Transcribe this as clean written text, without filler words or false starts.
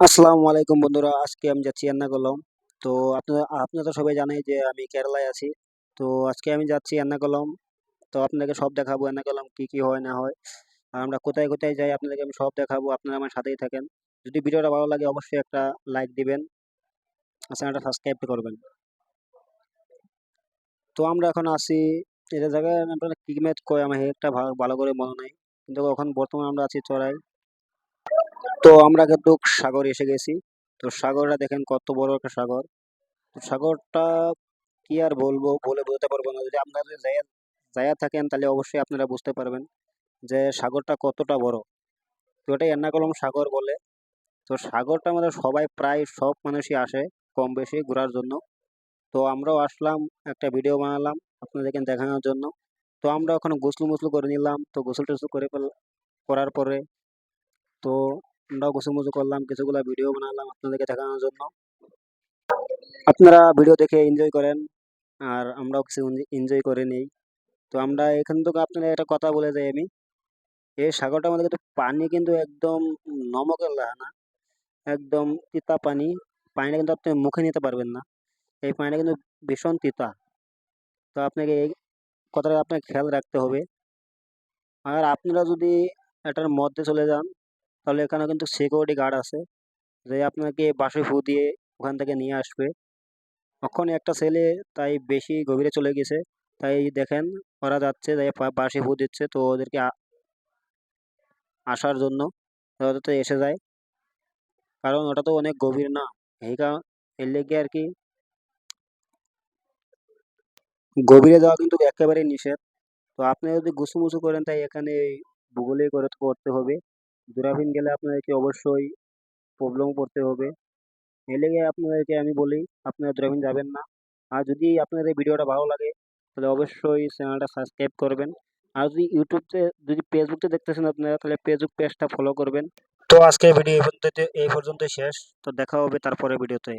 আসসালামু আলাইকুম বন্ধুরা, আজকে আমি যাচ্ছি এর্নাকুলম। তো আপনারা আপনারা তো সবাই জানেন যে আমি কেরালায় আছি। তো আজকে আমি যাচ্ছি এর্নাকুলম। তো আপনাদেরকে সব দেখাবো এর্নাকুলম কি কি হয় না হয়, আর আমরা কোথায় কোথায় যাই আপনাদেরকে আমি সব দেখাবো। আপনারা আমার সাথেই থাকেন। যদি ভিডিওটা ভালো লাগে অবশ্যই একটা লাইক দিবেন আর চ্যানেলটা সাবস্ক্রাইব করবেন। তো আমরা এখন আছি এটা জায়গায়, আপনারা কি ম্যাচ কয় আমার একটা ভালো করে মনে নাই, কিন্তু এখন বর্তমানে আমরা আছি চড়াই। তো আমরা কিন্তু সাগরে এসে গেছি। তো সাগরটা দেখেন কত বড় একটা সাগর। তো সাগরটা কি আর বলবো, বলে বোঝাতে পারবো না। যদি আপনারা যদি যায়া থাকেন তাহলে অবশ্যই আপনারা বুঝতে পারবেন যে সাগরটা কতটা বড়। তো এটাই এর্নাকুলম সাগর বলে। তো সাগরটা আমাদের সবাই প্রায় সব মানুষই আসে কম বেশি ঘোরার জন্য। তো আমরাও আসলাম, একটা ভিডিও বানালাম আপনাদেরকে দেখানোর জন্য। তো আমরা ওখানে গোসল মুসল করে নিলাম। তো গোসল টোসল করার পরে তো আমরাও গোসল মুসল করলাম, কিছুগুলা ভিডিও বানালাম আপনাদেরকে দেখানোর জন্য। আপনারা ভিডিও দেখে এনজয় করেন আর আমরাও কিছু এনজয় করে নিই। তো আমরা এখান থেকে আপনার একটা কথা বলে যাই আমি, এই সাগরটার মধ্যে কিন্তু পানি কিন্তু একদম নমকের না, একদম তিতা পানি। পানিটা কিন্তু আপনি মুখে নিতে পারবেন না, এই পানিটা কিন্তু ভীষণ তিতা। তো আপনাকে এই কথাটা আপনাকে খেয়াল রাখতে হবে। আর আপনারা যদি এটার মধ্যে চলে যান তাহলে এখানে কিন্তু সিকিউরিটি গার্ড আছে, যে আপনাকে বাঁশি ফু দিয়ে ওখান থেকে নিয়ে আসবে। তখন একটা ছেলে তাই বেশি গভীরে চলে গেছে, তাই দেখেন ওরা যাচ্ছে, তাই বাঁশি ফু দিচ্ছে, তো ওদেরকে আসার জন্য যাতে এসে যায়। কারণ ওটা তো অনেক গভীর না, এই কারণ এর লেগে আর কি গভীরে যাওয়া কিন্তু একেবারে নিষেধ। তো আপনি যদি গুছুমুছু করেন তাই এখানে ভূগোলে করে করতে হবে। দূরাভিন গেলে আপনাদেরকে অবশ্যই প্রবলেম পড়তে হবে। এর লেগে আপনাদেরকে আমি বলি আপনারা দূরাভিন যাবেন না। আর যদি আপনাদের এই ভিডিওটা ভালো লাগে তাহলে অবশ্যই চ্যানেলটা সাবস্ক্রাইব করবেন। আর যদি ইউটিউবতে যদি ফেসবুকতে দেখতেছেন আপনারা তাহলে ফেসবুক পেজটা ফলো করবেন। তো আজকের ভিডিও এই পর্যন্তই শেষ। তো দেখা হবে তারপরে ভিডিওতে।